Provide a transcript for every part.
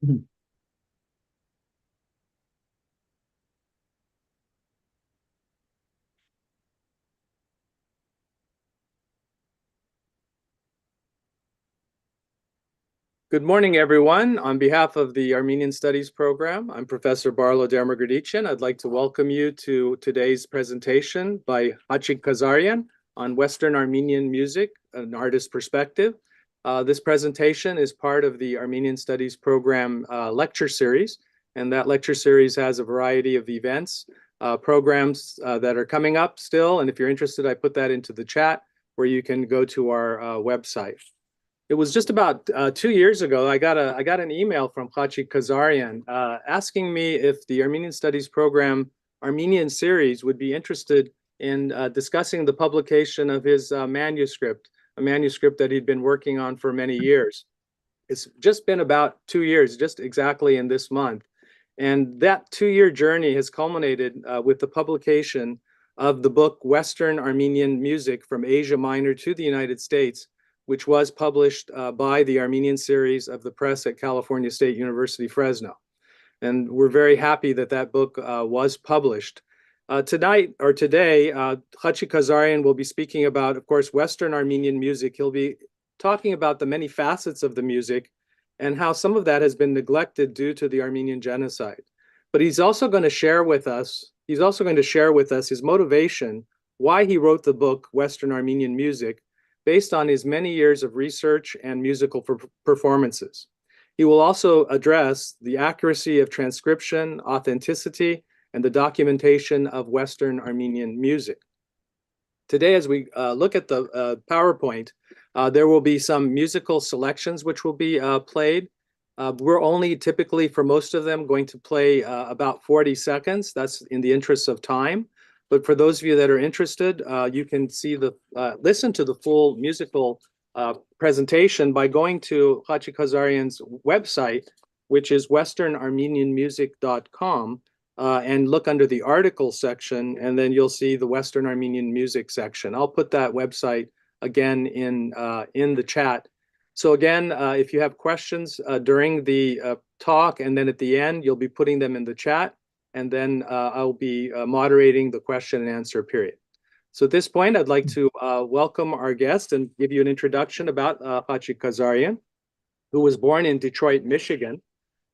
Good morning, everyone. On behalf of the Armenian Studies program, I'm Professor Barlo Dermagradician. I'd like to welcome you to today's presentation by Hachig Kazarian on Western Armenian music, an artist's perspective. This presentation is part of the Armenian Studies program lecture series, and that lecture series has a variety of events, programs that are coming up still, and if you're interested, I put that into the chat where you can go to our website. It was just about 2 years ago, I got an email from Hachig Kazarian asking me if the Armenian Studies program Armenian series would be interested in discussing the publication of his manuscript, a manuscript that he'd been working on for many years. It's just been about 2 years, just exactly in this month. And that 2-year journey has culminated with the publication of the book Western Armenian Music from Asia Minor to the United States, which was published by the Armenian series of the press at California State University, Fresno. And we're very happy that that book was published. Today, Hachig Kazarian will be speaking about, of course, Western Armenian music. He'll be talking about the many facets of the music and how some of that has been neglected due to the Armenian genocide. But he's also going to share with us his motivation, why he wrote the book Western Armenian Music, based on his many years of research and musical performances. He will also address the accuracy of transcription, authenticity, and the documentation of Western Armenian music. Today, as we look at the PowerPoint, there will be some musical selections which will be played. We're only typically, for most of them, going to play about 40 seconds. That's in the interest of time. But for those of you that are interested, you can listen to the full musical presentation by going to Hachig Kazarian's website, which is westernarmenianmusic.com, and look under the article section, and then you'll see the Western Armenian Music section. I'll put that website again in the chat. So again, if you have questions during the talk, and then at the end, you'll be putting them in the chat. And then I'll be moderating the question and answer period. So at this point, I'd like to welcome our guest and give you an introduction about Hachig Kazarian, who was born in Detroit, Michigan,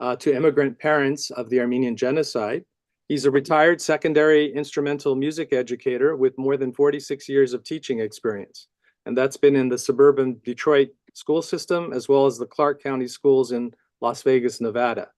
to immigrant parents of the Armenian genocide. He's a retired secondary instrumental music educator with more than 46 years of teaching experience. And that's been in the suburban Detroit school system, as well as the Clark County schools in Las Vegas, Nevada.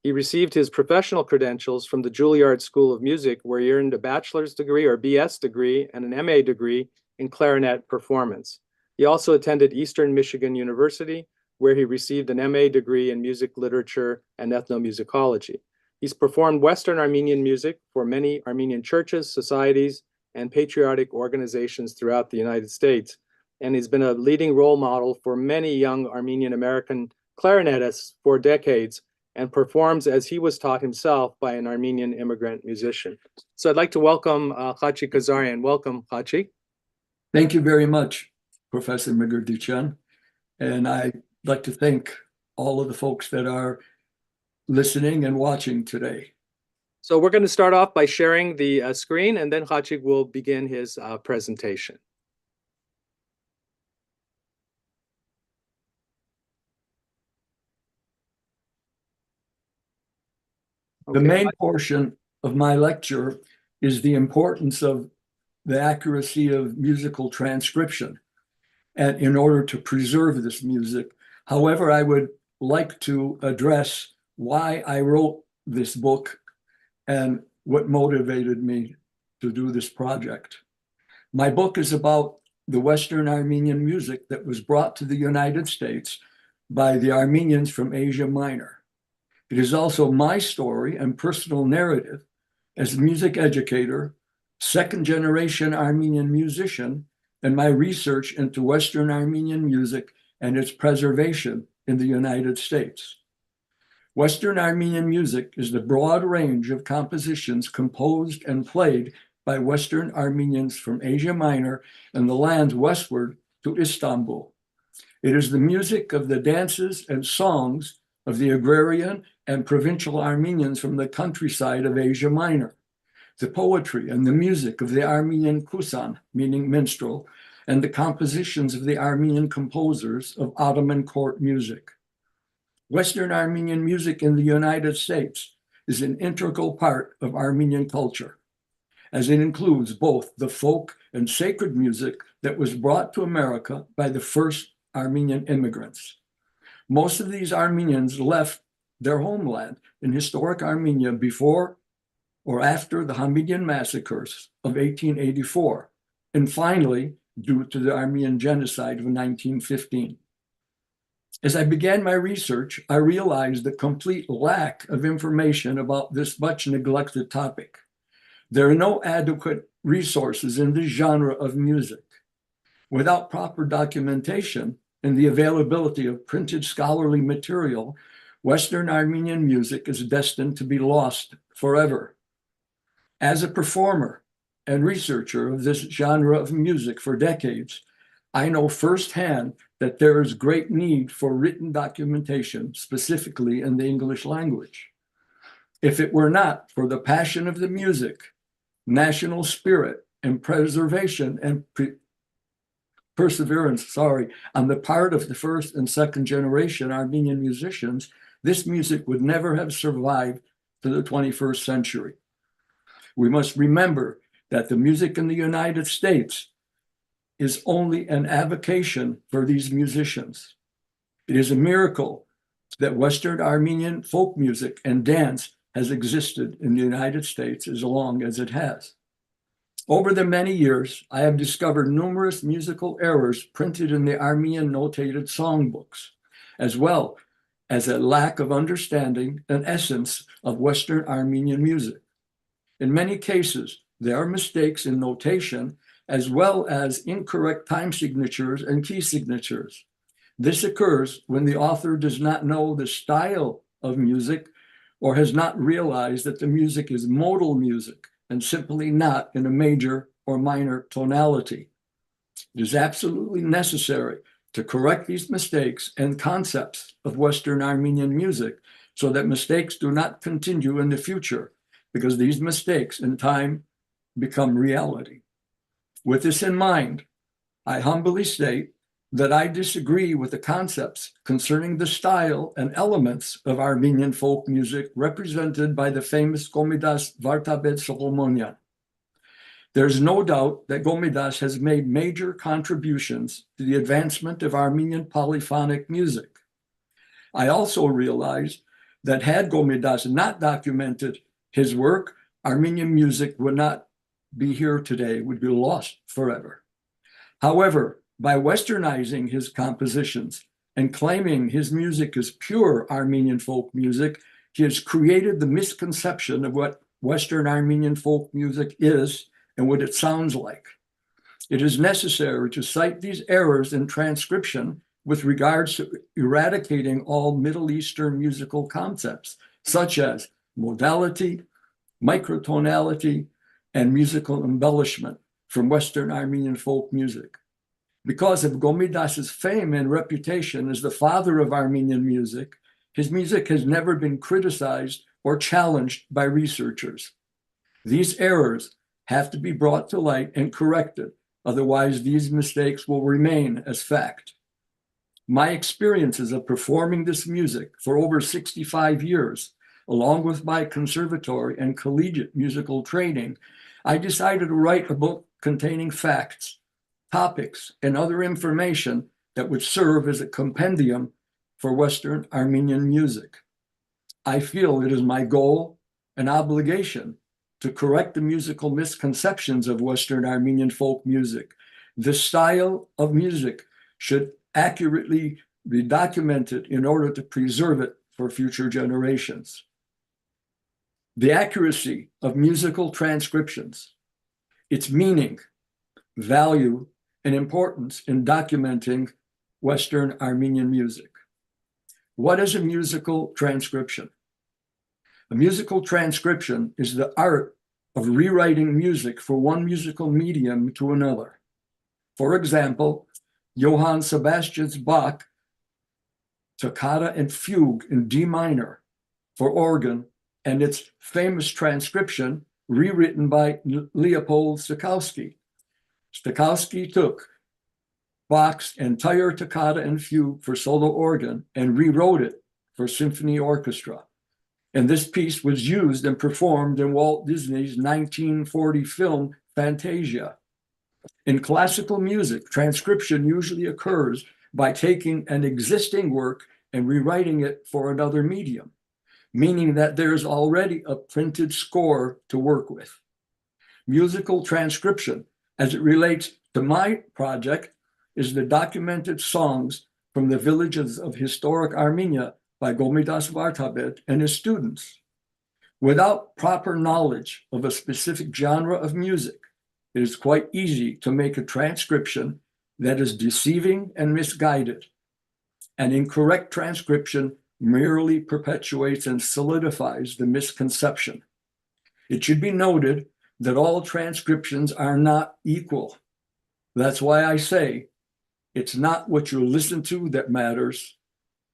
He received his professional credentials from the Juilliard School of Music, where he earned a bachelor's degree or BS degree and an MA degree in clarinet performance. He also attended Eastern Michigan University, where he received an MA degree in music literature and ethnomusicology. He's performed Western Armenian music for many Armenian churches, societies, and patriotic organizations throughout the United States. And he's been a leading role model for many young Armenian American clarinetists for decades, and performs as he was taught himself by an Armenian immigrant musician. So I'd like to welcome Hachig Kazarian. Welcome, Hachig. Thank you very much, Professor Megerdician. And I'd like to thank all of the folks that are listening and watching today. So we're going to start off by sharing the screen, and then Hachig will begin his presentation. The main portion of my lecture is the importance of the accuracy of musical transcription, and in order to preserve this music. However, I would like to address why I wrote this book and what motivated me to do this project. My book is about the Western Armenian music that was brought to the United States by the Armenians from Asia Minor. It is also my story and personal narrative as a music educator, second-generation Armenian musician, and my research into Western Armenian music and its preservation in the United States. Western Armenian music is the broad range of compositions composed and played by Western Armenians from Asia Minor and the lands westward to Istanbul. It is the music of the dances and songs of the agrarian and provincial Armenians from the countryside of Asia Minor, the poetry and the music of the Armenian kusan, meaning minstrel, and the compositions of the Armenian composers of Ottoman court music. Western Armenian music in the United States is an integral part of Armenian culture, as it includes both the folk and sacred music that was brought to America by the first Armenian immigrants. Most of these Armenians left their homeland in historic Armenia before or after the Hamidian massacres of 1884, and finally, due to the Armenian genocide of 1915. As I began my research, I realized the complete lack of information about this much neglected topic. There are no adequate resources in this genre of music. Without proper documentation and the availability of printed scholarly material, Western Armenian music is destined to be lost forever. As a performer and researcher of this genre of music for decades, I know firsthand that there is great need for written documentation, specifically in the English language. If it were not for the passion of the music, national spirit, and preservation and perseverance, on the part of the first and second generation Armenian musicians, this music would never have survived to the 21st century. We must remember that the music in the United States is only an avocation for these musicians. It is a miracle that Western Armenian folk music and dance has existed in the United States as long as it has. Over the many years, I have discovered numerous musical errors printed in the Armenian notated songbooks, as well as a lack of understanding and essence of Western Armenian music. In many cases, there are mistakes in notation as well as incorrect time signatures and key signatures. This occurs when the author does not know the style of music or has not realized that the music is modal music and simply not in a major or minor tonality. It is absolutely necessary to correct these mistakes and concepts of Western Armenian music so that mistakes do not continue in the future, because these mistakes in time become reality. With this in mind, I humbly state that I disagree with the concepts concerning the style and elements of Armenian folk music represented by the famous Gomidas Vartabet Solomonian. There's no doubt that Gomidas has made major contributions to the advancement of Armenian polyphonic music. I also realize that had Gomidas not documented his work, Armenian music would not be here today, would be lost forever. However, by westernizing his compositions and claiming his music is pure Armenian folk music, he has created the misconception of what Western Armenian folk music is and what it sounds like. It is necessary to cite these errors in transcription with regards to eradicating all Middle Eastern musical concepts, such as modality, microtonality, and musical embellishment from Western Armenian folk music. Because of Gomidas's fame and reputation as the father of Armenian music, his music has never been criticized or challenged by researchers. These errors have to be brought to light and corrected, otherwise these mistakes will remain as fact. My experiences of performing this music for over 65 years, along with my conservatory and collegiate musical training, I decided to write a book containing facts, topics, and other information that would serve as a compendium for Western Armenian music. I feel it is my goal and obligation to correct the musical misconceptions of Western Armenian folk music. The style of music should accurately be documented in order to preserve it for future generations. The accuracy of musical transcriptions, its meaning, value, and importance in documenting Western Armenian music. What is a musical transcription? A musical transcription is the art of rewriting music for one musical medium to another. For example, Johann Sebastian Bach Toccata and Fugue in D minor for organ, and its famous transcription rewritten by Leopold Stokowski. Stokowski took Bach's entire Toccata and Fugue for solo organ and rewrote it for symphony orchestra. And this piece was used and performed in Walt Disney's 1940 film Fantasia. In classical music, transcription usually occurs by taking an existing work and rewriting it for another medium, meaning that there is already a printed score to work with. Musical transcription, as it relates to my project, is the documented songs from the villages of historic Armenia by Gomidas Vartabed and his students. Without proper knowledge of a specific genre of music, it is quite easy to make a transcription that is deceiving and misguided. An incorrect transcription merely perpetuates and solidifies the misconception. It should be noted that all transcriptions are not equal. That's why I say it's not what you listen to that matters,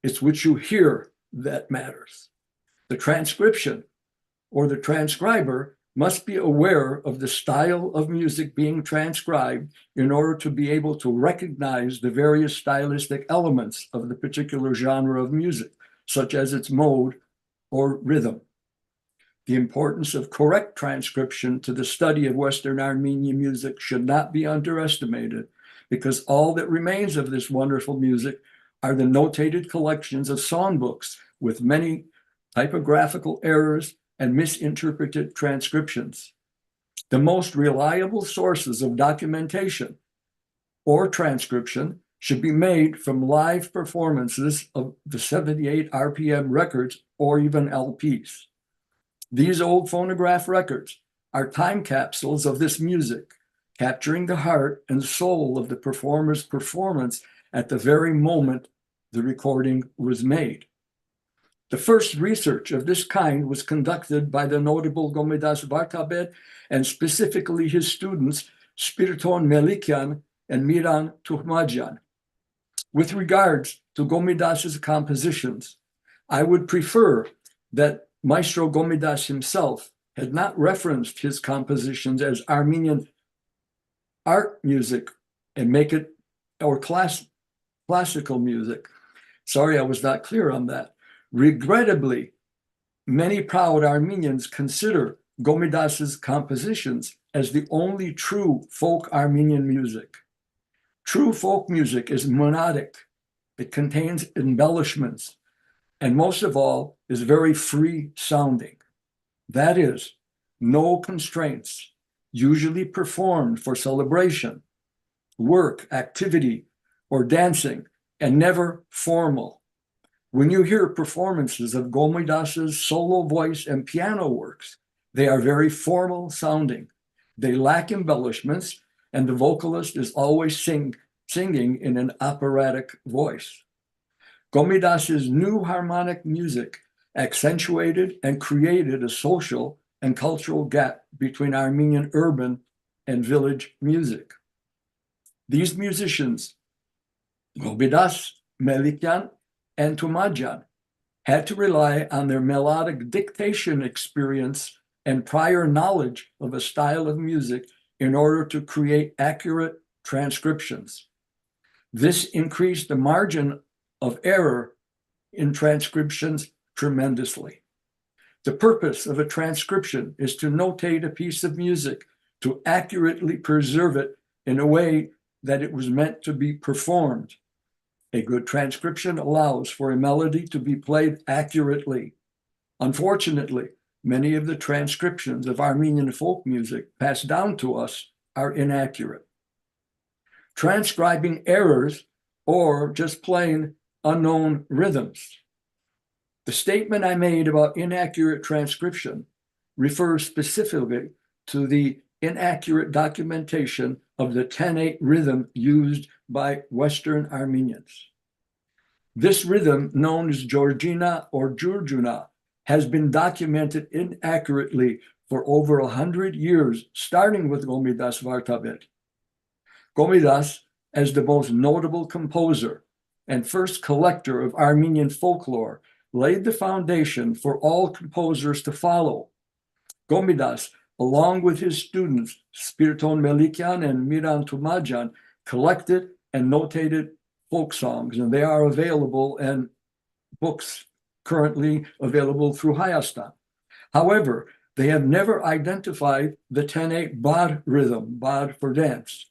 it's what you hear that matters. The transcription or the transcriber must be aware of the style of music being transcribed in order to be able to recognize the various stylistic elements of the particular genre of music, such as its mode or rhythm. The importance of correct transcription to the study of Western Armenian music should not be underestimated, because all that remains of this wonderful music are the notated collections of songbooks with many typographical errors and misinterpreted transcriptions. The most reliable sources of documentation or transcription should be made from live performances of the 78 RPM records or even LPs. These old phonograph records are time capsules of this music, capturing the heart and soul of the performer's performance at the very moment the recording was made. The first research of this kind was conducted by the notable Gomidas Vartabed and specifically his students Spiriton Melikyan and Miran Tuhmadjan. With regards to Gomidas's compositions, I would prefer that Maestro Gomidas himself had not referenced his compositions as Armenian art music and make it or classical music. Sorry, I was not clear on that. Regrettably, many proud Armenians consider Gomidas's compositions as the only true folk Armenian music. True folk music is monodic. It contains embellishments, and most of all is very free sounding. That is, no constraints, usually performed for celebration, work, activity, or dancing, and never formal. When you hear performances of Gomidas's solo voice and piano works, they are very formal sounding. They lack embellishments, and the vocalist is always singing in an operatic voice. Gomidas's new harmonic music accentuated and created a social and cultural gap between Armenian urban and village music. These musicians, Gomidas, Melikyan, and Tuhmadjan, had to rely on their melodic dictation experience and prior knowledge of a style of music in order to create accurate transcriptions. This increased the margin of error in transcriptions tremendously. The purpose of a transcription is to notate a piece of music, to accurately preserve it in a way that it was meant to be performed. A good transcription allows for a melody to be played accurately. Unfortunately, many of the transcriptions of Armenian folk music passed down to us are inaccurate. Transcribing errors or just plain unknown rhythms. The statement I made about inaccurate transcription refers specifically to the inaccurate documentation of the 10/8 rhythm used by Western Armenians. This rhythm, known as Georgina or Jurjuna, has been documented inaccurately for over 100 years, starting with Gomidas Vartabed. Gomidas, as the most notable composer, and first collector of Armenian folklore, laid the foundation for all composers to follow. Gomidas, along with his students, Spiriton Melikian and Miran Tumajan, collected and notated folk songs, and they are available in books currently available through Hayastan. However, they have never identified the 10/8 bar rhythm, bar for dance.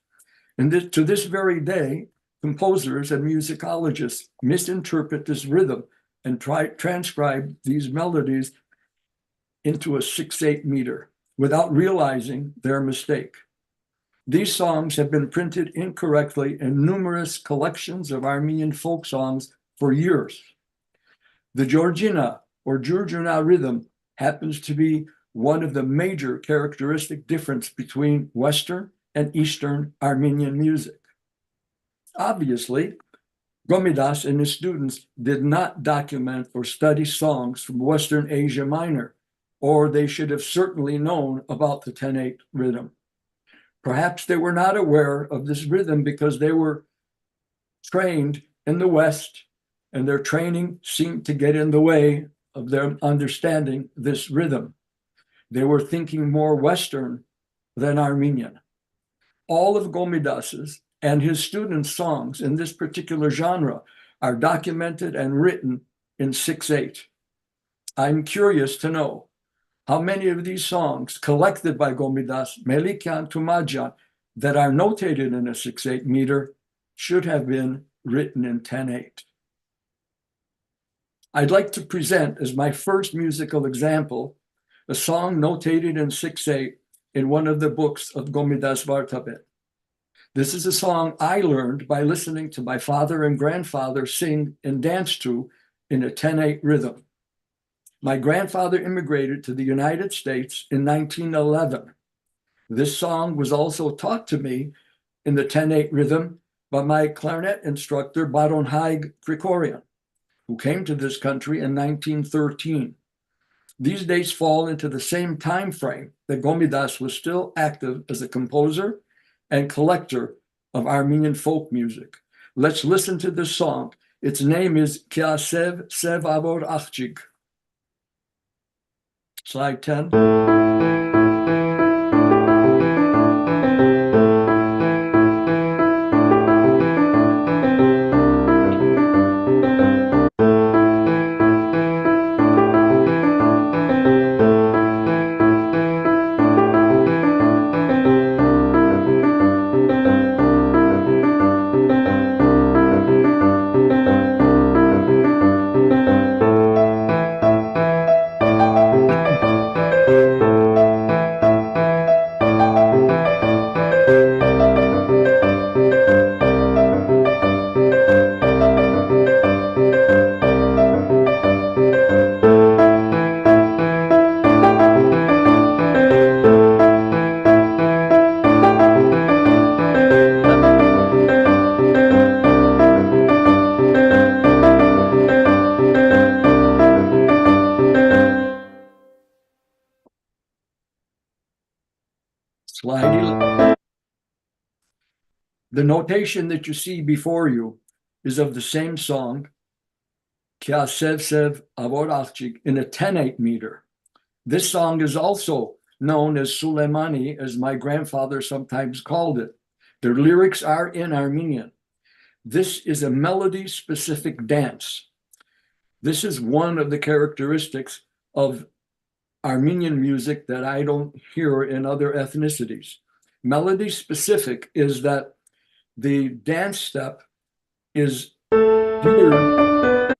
And to this very day, composers and musicologists misinterpret this rhythm and transcribe these melodies into a 6/8 meter without realizing their mistake. These songs have been printed incorrectly in numerous collections of Armenian folk songs for years. The Georgina or Georgiana rhythm happens to be one of the major characteristic difference between Western and Eastern Armenian music. Obviously, Gomidas and his students did not document or study songs from Western Asia Minor, or they should have certainly known about the 10/8 rhythm. Perhaps they were not aware of this rhythm because they were trained in the West, and their training seemed to get in the way of their understanding this rhythm. They were thinking more Western than Armenian. All of Gomidas's and his students' songs in this particular genre are documented and written in 6/8. I'm curious to know how many of these songs collected by Gomidas, Melikian, Tumajan that are notated in a 6/8 meter should have been written in 10/8. I'd like to present as my first musical example a song notated in 6/8 in one of the books of Gomidas Vartabet. This is a song I learned by listening to my father and grandfather sing and dance to in a 10/8 rhythm. My grandfather immigrated to the United States in 1911. This song was also taught to me in the 10/8 rhythm by my clarinet instructor, Baron Hachig Kazarian, who came to this country in 1913. These dates fall into the same time frame that Gomidas was still active as a composer and collector of Armenian folk music. Let's listen to this song. Its name is Kya Sev Sev Avor Hachig. Slide 10. Slide 11. The notation that you see before you is of the same song, Kya Sev Sev Avor Hachig, in a 10/8 meter. This song is also known as Suleimani, as my grandfather sometimes called it. The lyrics are in Armenian. This is a melody-specific dance. This is one of the characteristics of Armenian music that I don't hear in other ethnicities. Melody specific is that the dance step is geared,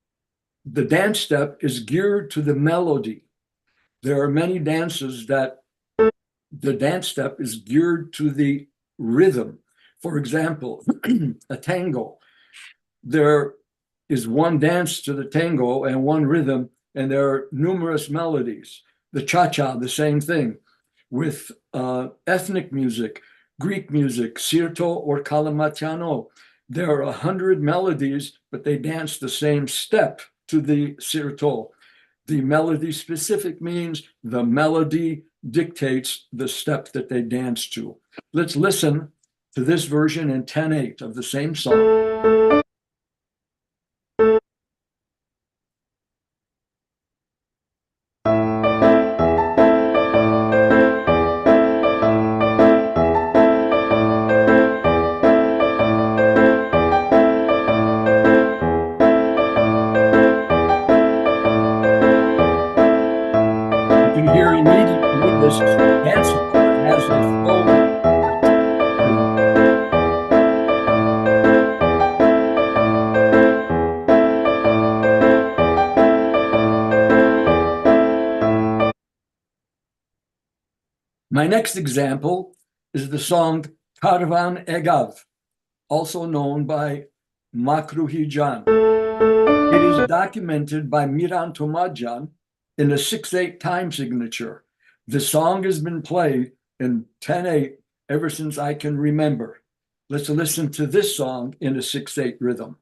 to the melody. There are many dances that the dance step is geared to the rhythm. For example, a tango. There is one dance to the tango and one rhythm, and there are numerous melodies. The cha-cha, the same thing. With ethnic music, Greek music, Sirto or Kalamatiano, there are 100 melodies, but they dance the same step to the Sirto. The melody specific means the melody dictates the step that they dance to. Let's listen to this version in 10/8 of the same song. this dance number has a flow. My next example is the song Karvan Egav, also known by Makruhi Can. It is documented by Miran Tomadjan in a 6/8 time signature. The song has been played in 10/8 ever since I can remember. Let's listen to this song in a 6/8 rhythm.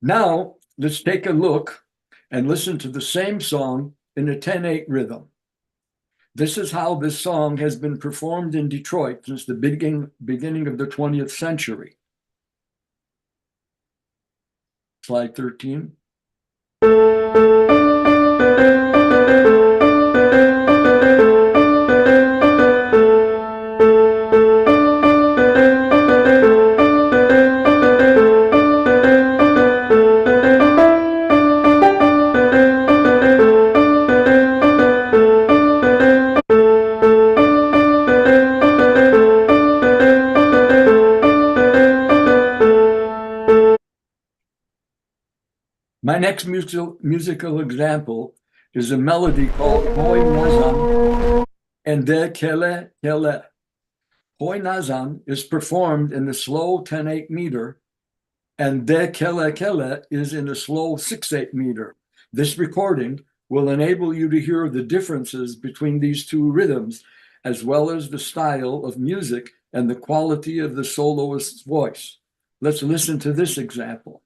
Now, let's take a look and listen to the same song in a 10/8 rhythm. This is how this song has been performed in Detroit since the beginning of the 20th century. Slide 13. My next musical example is a melody called Hoy Nazan and De Kele Kele. Hoy Nazan is performed in the slow 10/8 meter, and De Kele Kele is in a slow 6/8 meter. This recording will enable you to hear the differences between these two rhythms, as well as the style of music and the quality of the soloist's voice. Let's listen to this example.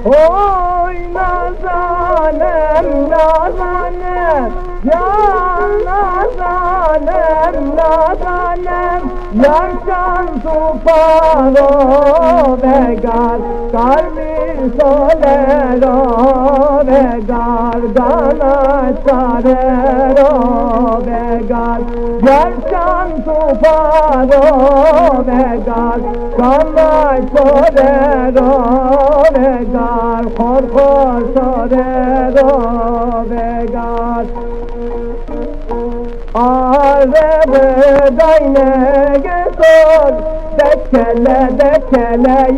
Oy nazanem nazanem ya nazanem nazanem yaşan tufano vegar kalbi solero vegar gana sarero vegar yaşan tufano vegar gana solero vegar korkor solero vegar Arve dayne gesor dekele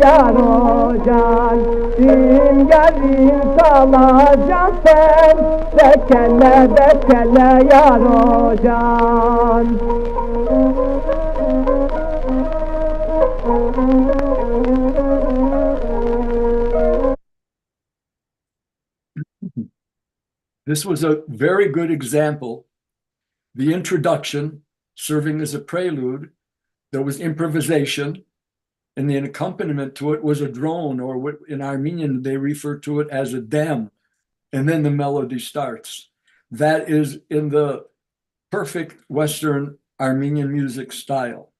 yarocan İmgerin salacak sen dekele yarocan This was a very good example. The introduction serving as a prelude, there was improvisation, and the accompaniment to it was a drone, or what in Armenian they refer to it as a dem, and then the melody starts. That is in the perfect Western Armenian music style.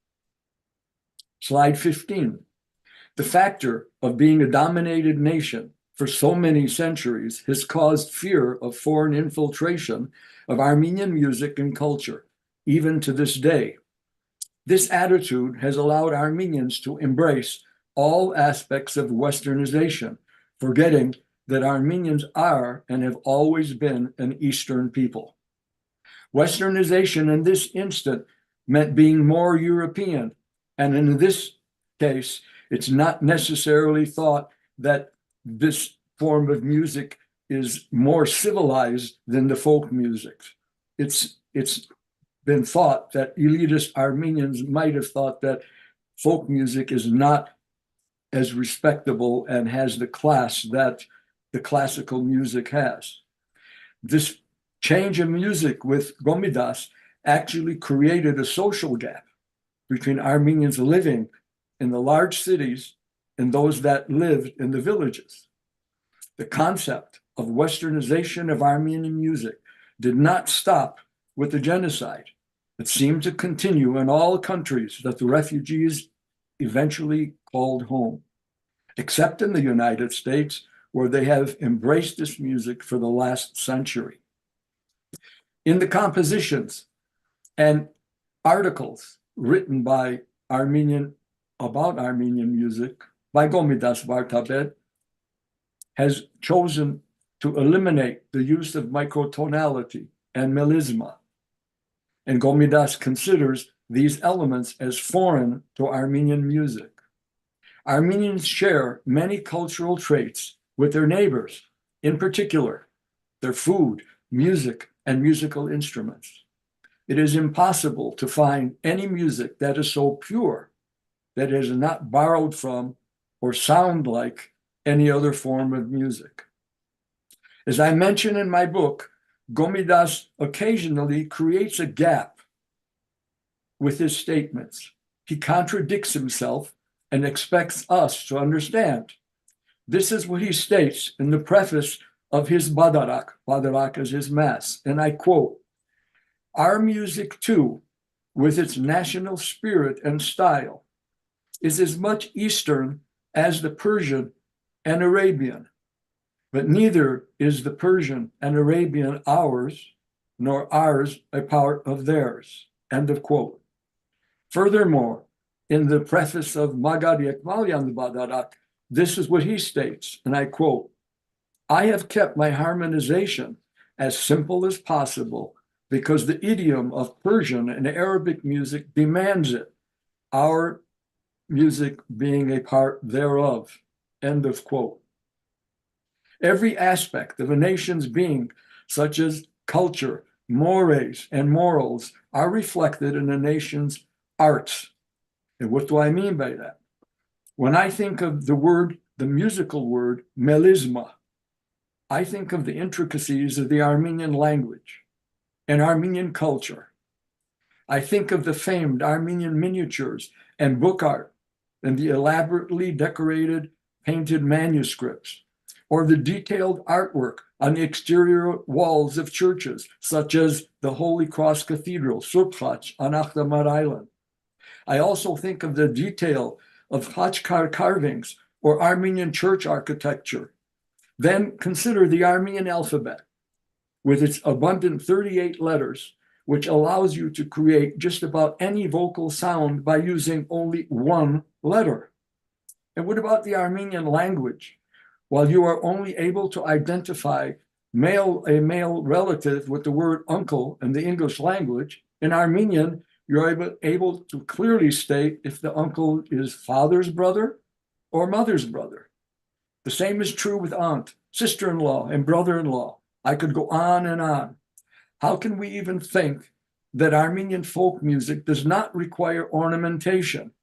Slide 15. The factor of being a dominated nation for so many centuries has caused fear of foreign infiltration of Armenian music and culture, even to this day. This attitude has allowed Armenians to embrace all aspects of Westernization, forgetting that Armenians are and have always been an Eastern people. Westernization in this instant meant being more European, and in this case, it's not necessarily thought that this form of music is more civilized than the folk music. It's been thought that elitist Armenians might have thought that folk music is not as respectable and has the class that the classical music has. This change in music with Gomidas actually created a social gap between Armenians living in the large cities and those that lived in the villages. The concept of Westernization of Armenian music did not stop with the genocide. It seemed to continue in all countries that the refugees eventually called home, except in the United States, where they have embraced this music for the last century. In the compositions and articles written by about Armenian music by Gomidas Vartabed has chosen to eliminate the use of microtonality and melisma. And Gomidas considers these elements as foreign to Armenian music. Armenians share many cultural traits with their neighbors, in particular, their food, music, and musical instruments. It is impossible to find any music that is so pure that it is not borrowed from or sound like any other form of music. As I mention in my book, Gomidas occasionally creates a gap with his statements. He contradicts himself and expects us to understand. This is what he states in the preface of his Badarak. Badarak is his mass, and I quote, "Our music too, with its national spirit and style, is as much Eastern as the Persian and Arabian, but neither is the Persian and Arabian ours, nor ours a part of theirs." End of quote. Furthermore, in the preface of Magad Yekmalyan Badarak, this is what he states, and I quote, "I have kept my harmonization as simple as possible because the idiom of Persian and Arabic music demands it, our music being a part thereof." End of quote. Every aspect of a nation's being, such as culture, mores, and morals, are reflected in a nation's arts. And what do I mean by that? When I think of the musical word, melisma, I think of the intricacies of the Armenian language and Armenian culture. I think of the famed Armenian miniatures and book art and the elaborately decorated painted manuscripts, or the detailed artwork on the exterior walls of churches, such as the Holy Cross Cathedral, Surpchach, on Akhtamar Island. I also think of the detail of Hachig carvings or Armenian church architecture. Then consider the Armenian alphabet with its abundant 38 letters, which allows you to create just about any vocal sound by using only one letter. And what about the Armenian language? While you are only able to identify a male relative with the word uncle in the English language, in Armenian, you're able to clearly state if the uncle is father's brother or mother's brother. The same is true with aunt, sister-in-law, and brother-in-law. I could go on and on. How can we even think that Armenian folk music does not require ornamentation,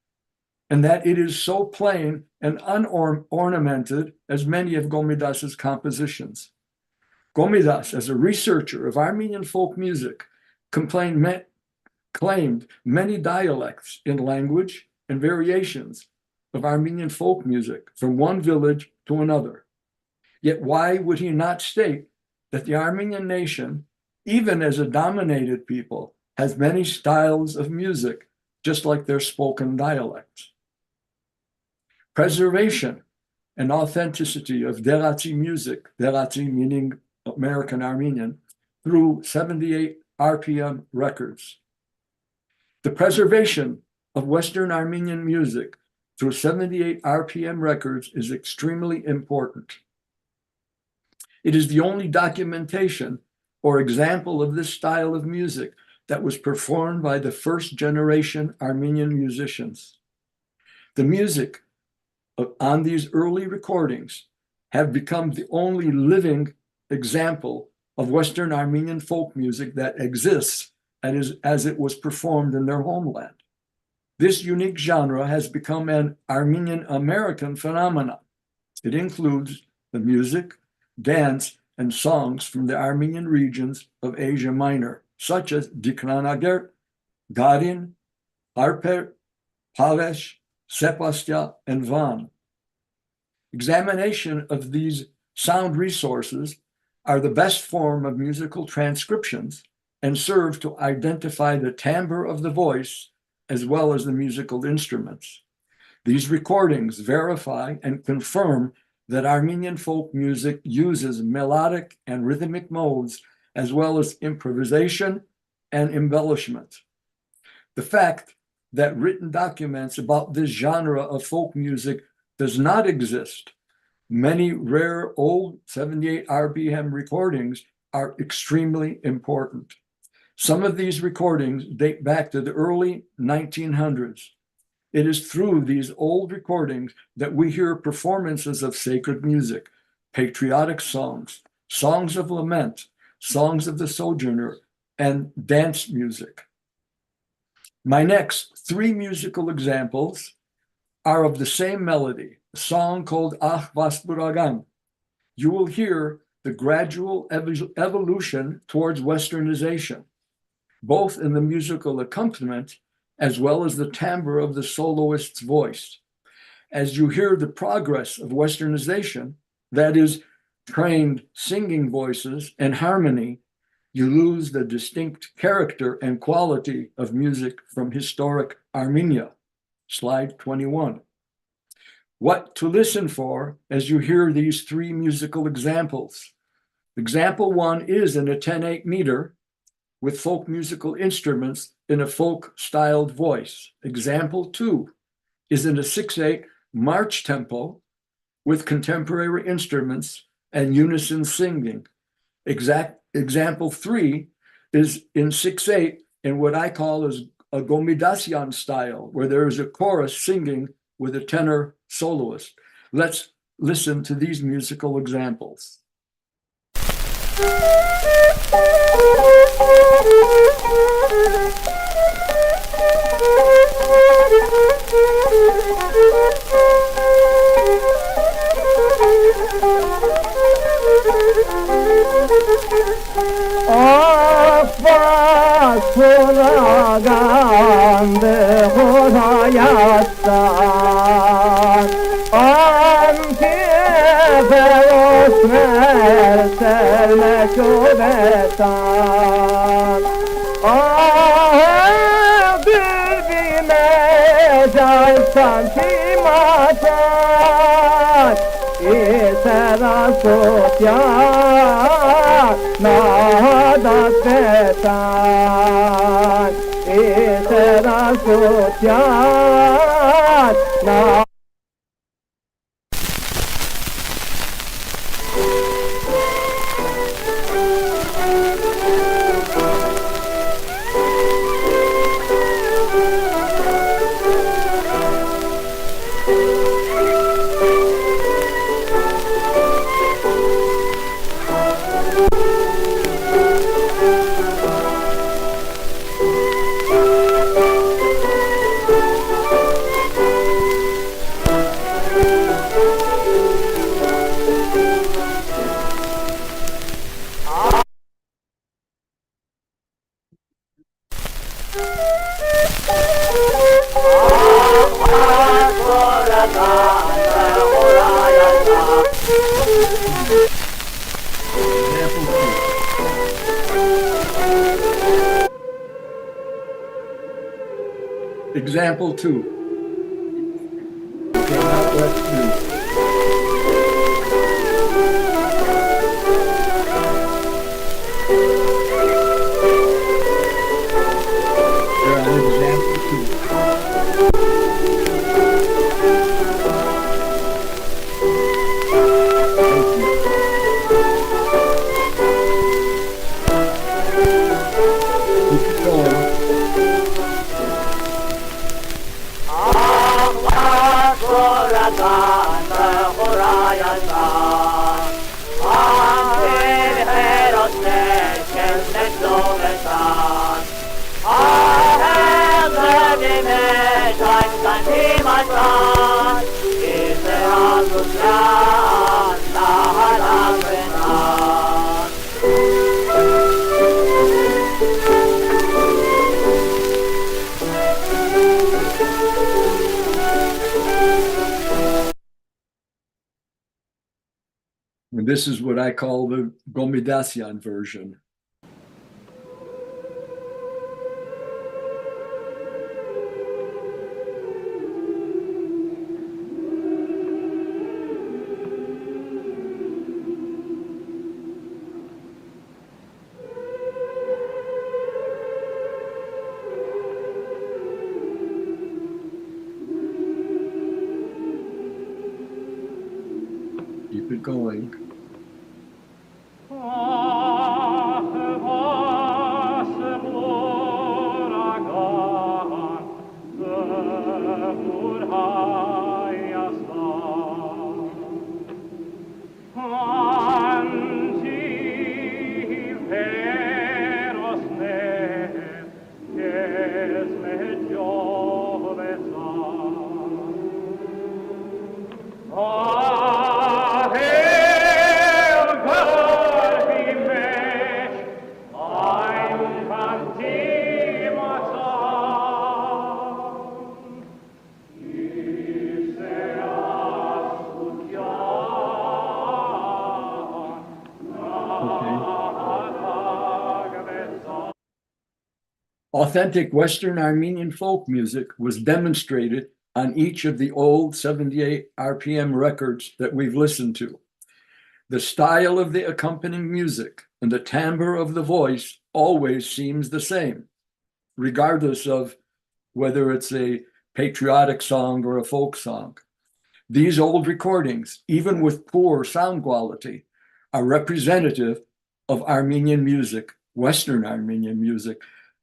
and that it is so plain and unornamented as many of Gomidas's compositions? Gomidas, as a researcher of Armenian folk music, claimed many dialects in language and variations of Armenian folk music from one village to another. Yet why would he not state that the Armenian nation, even as a dominated people, has many styles of music, just like their spoken dialects? Preservation and authenticity of Derati music, Derati meaning American Armenian, through 78 RPM records. The preservation of Western Armenian music through 78 RPM records is extremely important. It is the only documentation or example of this style of music that was performed by the first generation Armenian musicians. The music on these early recordings have become the only living example of Western Armenian folk music that exists as it was performed in their homeland. This unique genre has become an Armenian American phenomenon. It includes the music, dance, and songs from the Armenian regions of Asia Minor, such as Dikranagert, Garin, Arper, Pavesh, Sepastya, and Van. Examination of these sound resources are the best form of musical transcriptions and serve to identify the timbre of the voice as well as the musical instruments. These recordings verify and confirm that Armenian folk music uses melodic and rhythmic modes as well as improvisation and embellishment. The fact that written documents about this genre of folk music does not exist. Many rare old 78 RPM recordings are extremely important. Some of these recordings date back to the early 1900s. It is through these old recordings that we hear performances of sacred music, patriotic songs, songs of lament, songs of the sojourner, and dance music. My next three musical examples are of the same melody, a song called Ah Vasburagan. You will hear the gradual evolution towards Westernization, both in the musical accompaniment as well as the timbre of the soloist's voice. As you hear the progress of Westernization, that is, trained singing voices and harmony, you lose the distinct character and quality of music from historic Armenia. Slide 21. What to listen for as you hear these three musical examples. Example 1 is in a 10/8 meter with folk musical instruments in a folk-styled voice. Example 2 is in a 6/8 march tempo with contemporary instruments and unison singing. Example 3 is in 6/8 in what I call as a Gomidasyan style, where there is a chorus singing with a tenor soloist. Let's listen to these musical examples. Vasburagan behorayatsan Anki feros merser meşubetan Bülbime cansan timatan İsera sotya nadat betan İsera sotya nadat. Example 2. Okay, now let's do. Example 2. And this is what I call the Gomidasyan version. Keep it going. Authentic Western Armenian folk music was demonstrated on each of the old 78 RPM records that we've listened to. The style of the accompanying music and the timbre of the voice always seems the same, regardless of whether it's a patriotic song or a folk song. These old recordings, even with poor sound quality, are representative of Armenian music, Western Armenian music,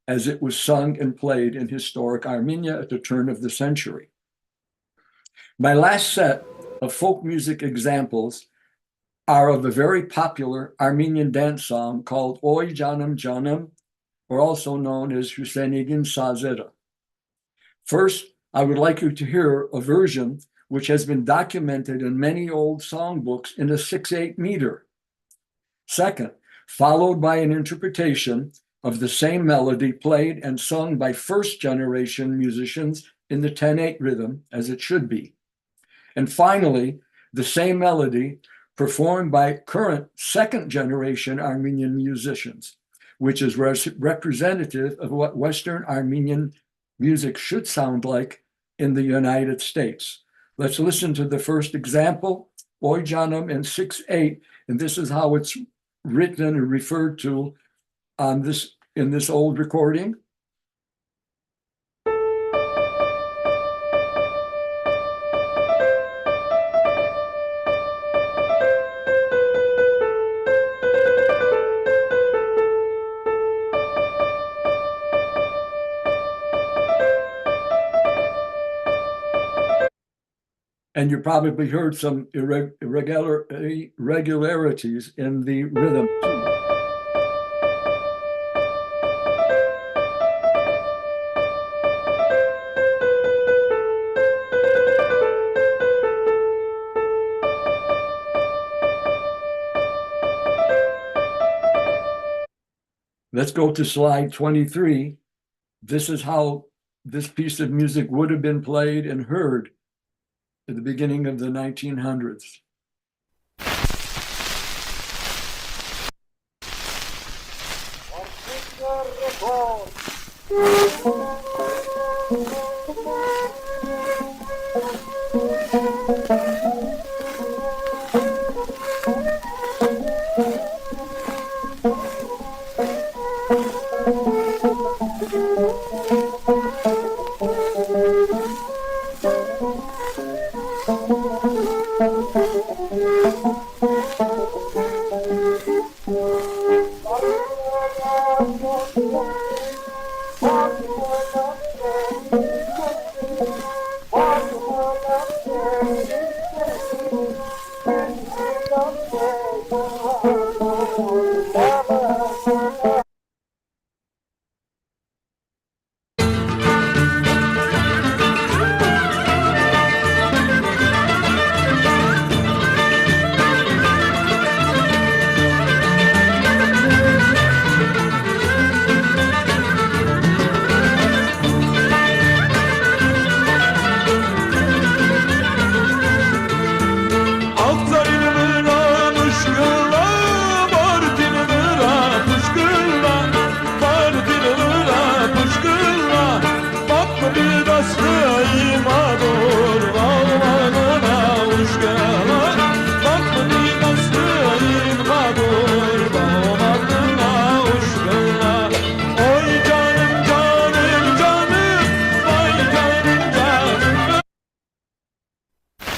as it was sung and played in historic Armenia at the turn of the century. My last set of folk music examples are of a very popular Armenian dance song called Oy Canım Canım, or also known as Hüseyinigin Sazera. First, I would like you to hear a version which has been documented in many old songbooks in a 6/8 meter. Second, followed by an interpretation of the same melody played and sung by first-generation musicians in the 10/8 rhythm, as it should be. And finally, the same melody performed by current second-generation Armenian musicians, which is representative of what Western Armenian music should sound like in the United States. Let's listen to the first example, Oy Canım in 6/8, and this is how it's written and referred to in this old recording. And you probably heard some irregularities in the rhythm too. Let's go to slide 23. This is how this piece of music would have been played and heard at the beginning of the 1900s.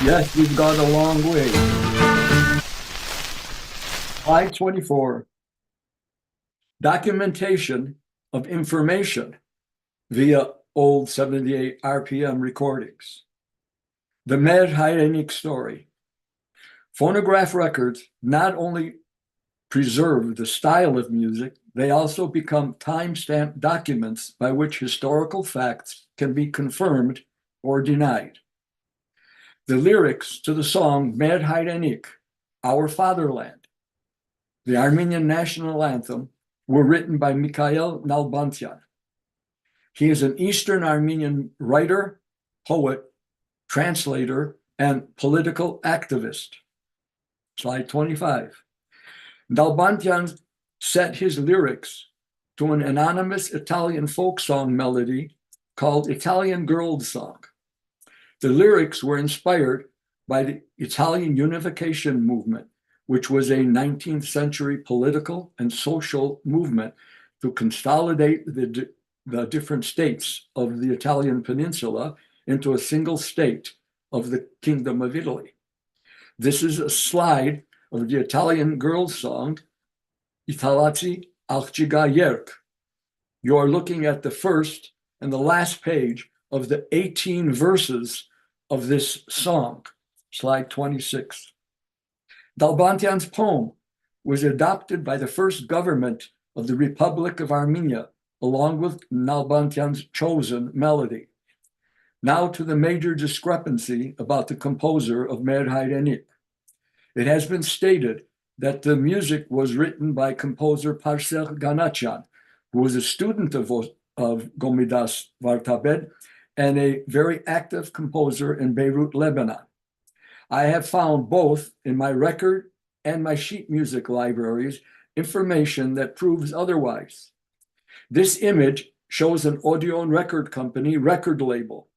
Yes, we've gone a long way. Slide 24. Documentation of information via old 78 RPM recordings. The Med Hayrenik story. Phonograph records not only preserve the style of music, they also become timestamp documents by which historical facts can be confirmed or denied. The lyrics to the song Med Hayrenik, Our Fatherland, the Armenian national anthem, were written by Mikhail Nalbantyan. He is an Eastern Armenian writer, poet, translator, and political activist. Slide 25. Nalbantyan set his lyrics to an anonymous Italian folk song melody called Italian Girls Song. The lyrics were inspired by the Italian Unification movement, which was a 19th century political and social movement to consolidate the different states of the Italian peninsula into a single state of the Kingdom of Italy. This is a slide of the Italian girls' song, Italaci Alchiga. You are looking at the first and the last page of the 18 verses of this song, slide 26. Nalbantyan's poem was adopted by the first government of the Republic of Armenia, along with Nalbantyan's chosen melody. Now to the major discrepancy about the composer of Med Hayrenik. It has been stated that the music was written by composer Parsel Ganachyan, who was a student of Gomidas Vartabed and a very active composer in Beirut, Lebanon. I have found both in my record and my sheet music libraries information that proves otherwise. This image shows an audio and record company record label,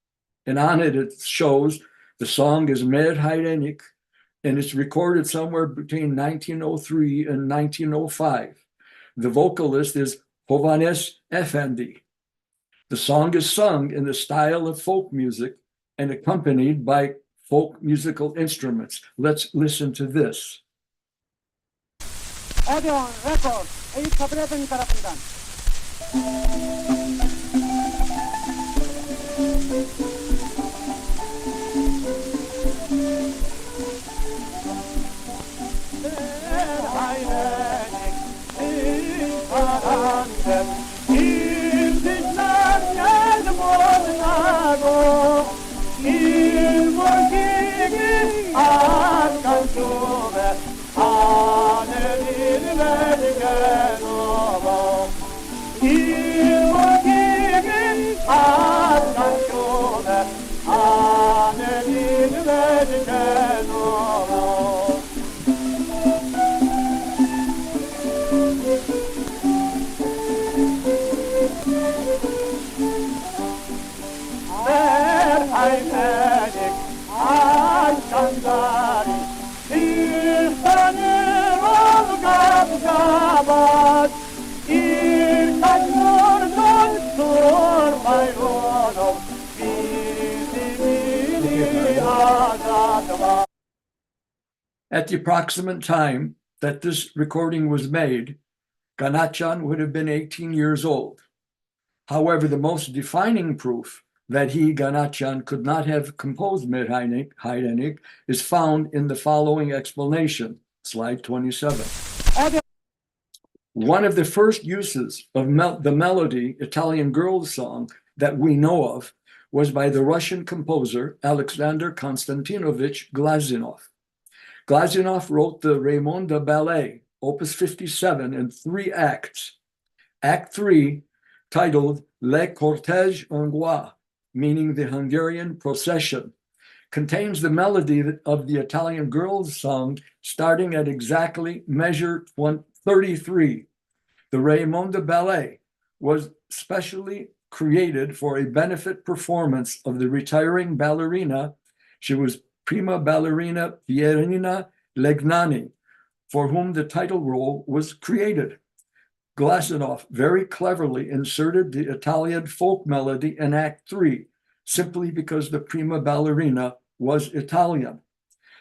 and on it shows the song is Med Hayrenik, and it's recorded somewhere between 1903 and 1905. The vocalist is Hovanes Efendi. The song is sung in the style of folk music and accompanied by folk musical instruments. Let's listen to this. Audio record, Eyüp Kabir tarafından. At the approximate time that this recording was made, Ganachyan would have been 18 years old. However, the most defining proof that he, Ganachyan, could not have composed Med Hayrenik is found in the following explanation, slide 27. One of the first uses of the melody Italian Girls Song that we know of was by the Russian composer Alexander Konstantinovich Glazunov. Glazunov wrote the Raymonda Ballet, Opus 57, in 3 acts. Act 3, titled Le Cortège Hongrois, meaning the Hungarian procession, contains the melody of the Italian Girls Song starting at exactly measure 33. The Raymonda Ballet was specially created for a benefit performance of the retiring ballerina. She was prima ballerina Pierina Legnani, for whom the title role was created. Glazunov very cleverly inserted the Italian folk melody in Act 3, simply because the prima ballerina was Italian.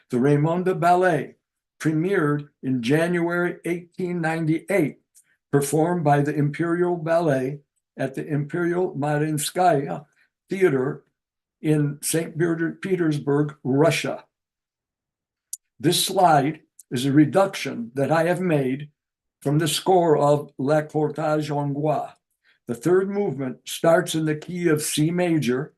The Raimonda Ballet premiered in January 1898, performed by the Imperial Ballet at the Imperial Marinskaya Theater in St. Petersburg, Russia. This slide is a reduction that I have made from the score of La Cortège Hongrois. The third movement starts in the key of C major,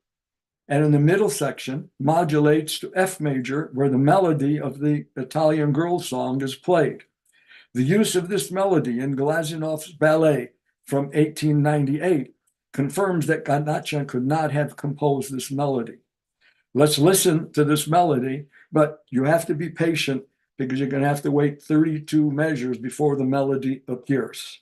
and in the middle section modulates to F major, where the melody of the Italian girl song is played. The use of this melody in Glazunov's ballet from 1898 confirms that Ganachen could not have composed this melody. Let's listen to this melody, but you have to be patient because you're going to have to wait 32 measures before the melody appears.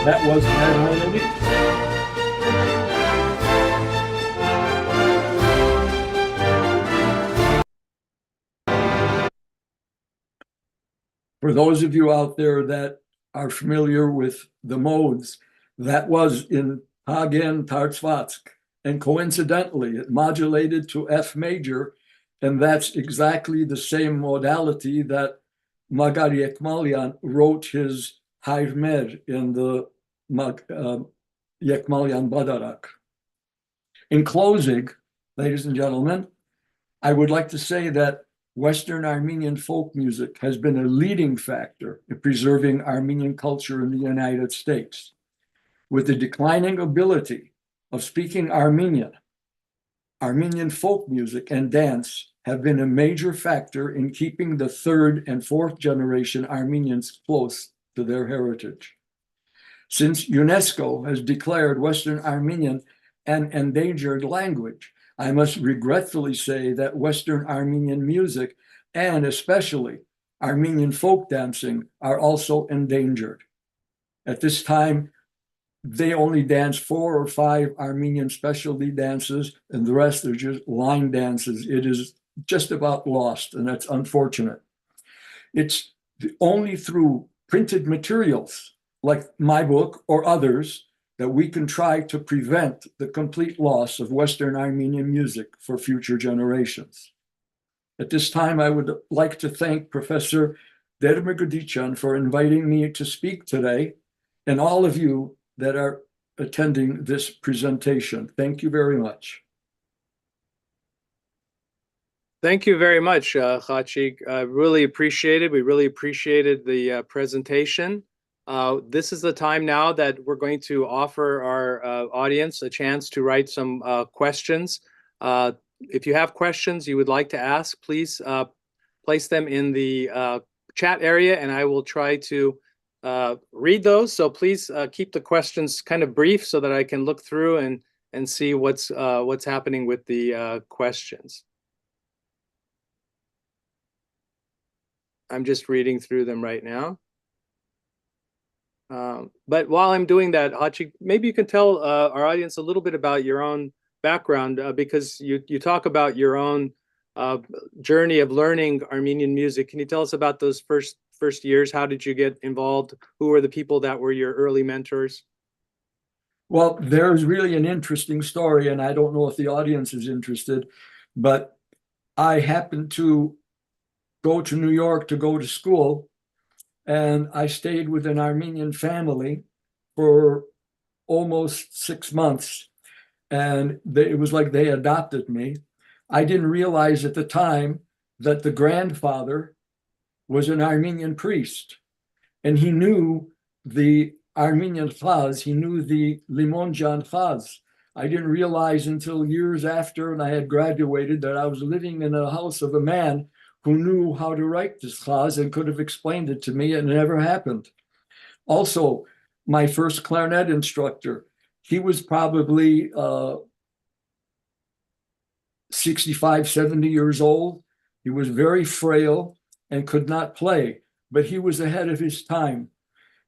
That was Melody. For those of you out there that are familiar with the modes, that was in Hagen Tarzvatsk. And coincidentally, it modulated to F major, and that's exactly the same modality that Magar Yekmalian wrote his Haymer in the Yekmalian Badarak. In closing, ladies and gentlemen, I would like to say that Western Armenian folk music has been a leading factor in preserving Armenian culture in the United States. With the declining ability of speaking Armenian, Armenian folk music and dance have been a major factor in keeping the third and fourth generation Armenians close to their heritage. Since UNESCO has declared Western Armenian an endangered language, I must regretfully say that Western Armenian music, and especially Armenian folk dancing, are also endangered. At this time, they only dance 4 or 5 Armenian specialty dances, and the rest are just line dances. It is just about lost, and that's unfortunate. It's only through printed materials like my book or others that we can try to prevent the complete loss of Western Armenian music for future generations. At this time, I would like to thank Professor Dermir Gudicyan for inviting me to speak today, and all of you that are attending this presentation. Thank you very much. Thank you very much, Hachig. I really appreciate it. We really appreciated the presentation. This is the time now that we're going to offer our audience a chance to write some questions. If you have questions you would like to ask, please place them in the chat area, and I will try to read those. So please keep the questions kind of brief so that I can look through and see what's happening with the questions. I'm just reading through them right now. But while I'm doing that, Hachig, maybe you can tell our audience a little bit about your own background, because you talk about your own journey of learning Armenian music. Can you tell us about those first years? How did you get involved? Who were the people that were your early mentors? Well, there's really an interesting story, and I don't know if the audience is interested, but I happened to go to New York to go to school, and I stayed with an Armenian family for almost 6 months, and it was like they adopted me. I didn't realize at the time that the grandfather was an Armenian priest, and he knew the Armenian chaz, he knew the Limonjan chaz. I didn't realize until years after, and I had graduated, that I was living in a house of a man who knew how to write this chaz and could have explained it to me, and it never happened. Also, my first clarinet instructor, he was probably 65, 70 years old. He was very frail and could not play, but he was ahead of his time.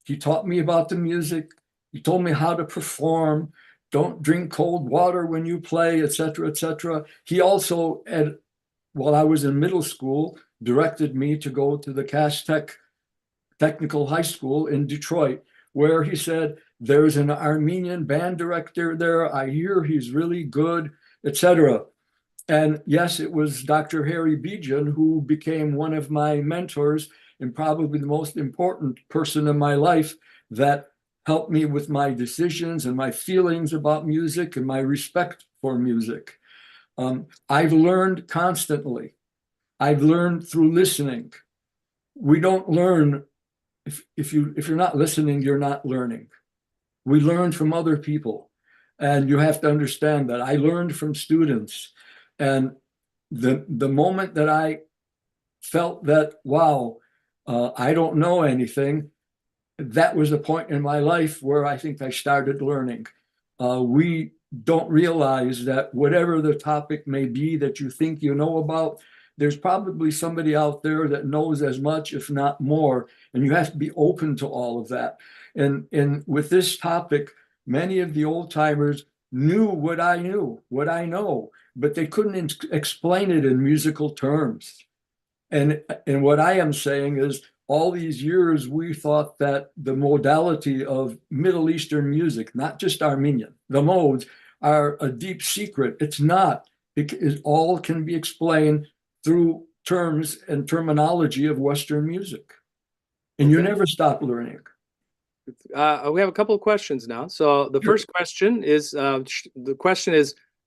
He taught me about the music. He told me how to perform. Don't drink cold water when you play, etc., etc. He also, while I was in middle school, directed me to go to the Cass Technical High School in Detroit, where he said, there's an Armenian band director there. I hear he's really good, etc. And yes, it was Dr. Harry Bejan who became one of my mentors and probably the most important person in my life that helped me with my decisions and my feelings about music and my respect for music. I've learned constantly. I've learned through listening. We don't learn, if you're not listening, you're not learning. We learn from other people, and you have to understand that. I learned from students, and the moment that I felt that, wow, I don't know anything, that was a point in my life where I think I started learning. We don't realize that whatever the topic may be that you think you know about, there's probably somebody out there that knows as much, if not more, and you have to be open to all of that. And with this topic, many of the old timers knew what I knew, what I know, but they couldn't explain it in musical terms. And what I am saying is, all these years we thought that the modality of Middle Eastern music, not just Armenian, the modes are a deep secret. It's not. It all can be explained through terms and terminology of Western music. And you never stop learning. We have a couple of questions now. So the first question is,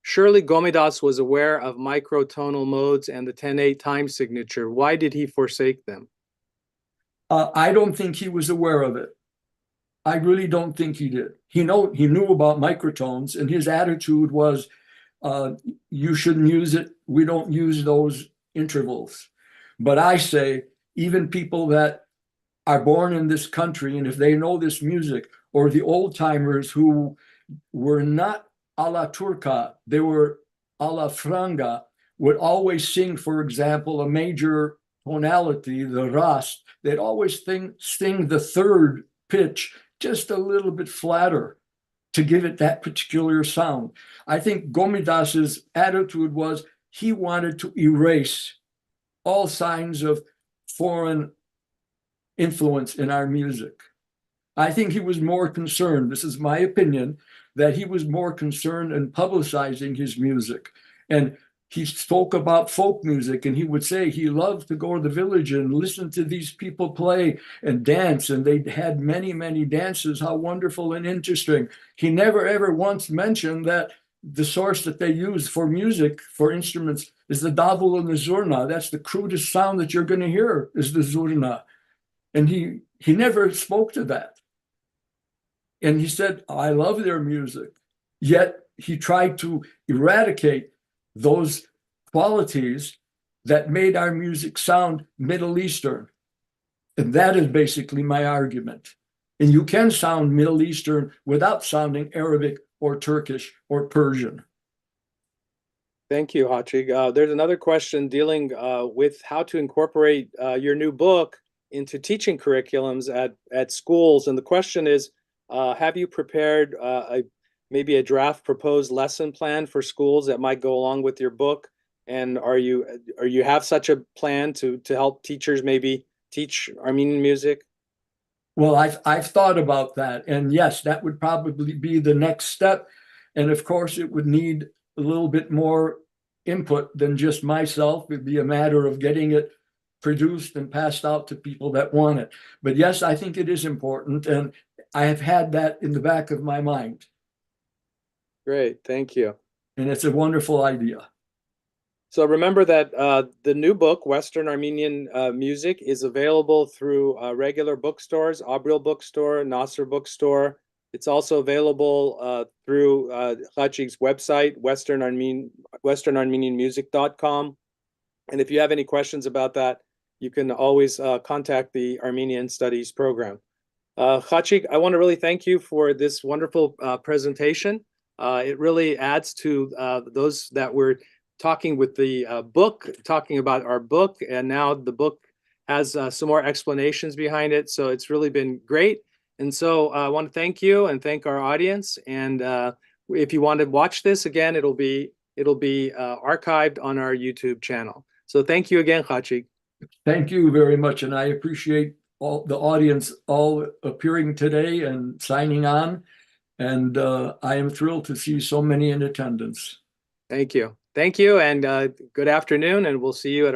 surely Gomidas was aware of microtonal modes and the 10/8 time signature. Why did he forsake them? I don't think he was aware of it. I really don't think he did. He knew about microtones, and his attitude was, you shouldn't use it. We don't use those intervals. But I say, even people that are born in this country, and if they know this music, or the old timers who were not a la turca, they were a la franga, would always sing, for example, a major tonality, the rast. They'd always sing the third pitch just a little bit flatter to give it that particular sound. I think Gomidas's attitude was he wanted to erase all signs of foreign influence in our music. I think he was more concerned, this is my opinion, that he was more concerned in publicizing his music. And he spoke about folk music, and he would say he loved to go to the village and listen to these people play and dance, and they had many, many dances. How wonderful and interesting. He never ever once mentioned that the source that they use for music, for instruments, is the davul and the zurna. That's the crudest sound that you're going to hear, is the zurna. And he never spoke to that. And he said, I love their music. Yet he tried to eradicate those qualities that made our music sound Middle Eastern. And that is basically my argument. And you can sound Middle Eastern without sounding Arabic or Turkish or Persian. Thank you, Hachig. There's another question dealing with how to incorporate your new book into teaching curriculums at schools. And the question is, have you prepared maybe a draft proposed lesson plan for schools that might go along with your book? And are you have such a plan to help teachers maybe teach Armenian music? Well, I've thought about that. And yes, that would probably be the next step. And of course, it would need a little bit more input than just myself. It'd be a matter of getting it produced and passed out to people that want it. But yes, I think it is important. And I have had that in the back of my mind. Great, thank you. And it's a wonderful idea. So remember that the new book, Western Armenian Music, is available through regular bookstores, Abril Bookstore, Nasser Bookstore. It's also available through Hachig's website, westernarmenianmusic.com. And if you have any questions about that, you can always contact the Armenian Studies program. Hachig, I want to really thank you for this wonderful presentation. It really adds to those that were talking with the book, talking about our book, and now the book has some more explanations behind it. So it's really been great. And so I want to thank you and thank our audience. And if you want to watch this again, it'll be archived on our YouTube channel. So thank you again, Hachig. Thank you very much. And I appreciate all the audience all appearing today and signing on. And I am thrilled to see so many in attendance. Thank you. Thank you, and good afternoon, and we'll see you at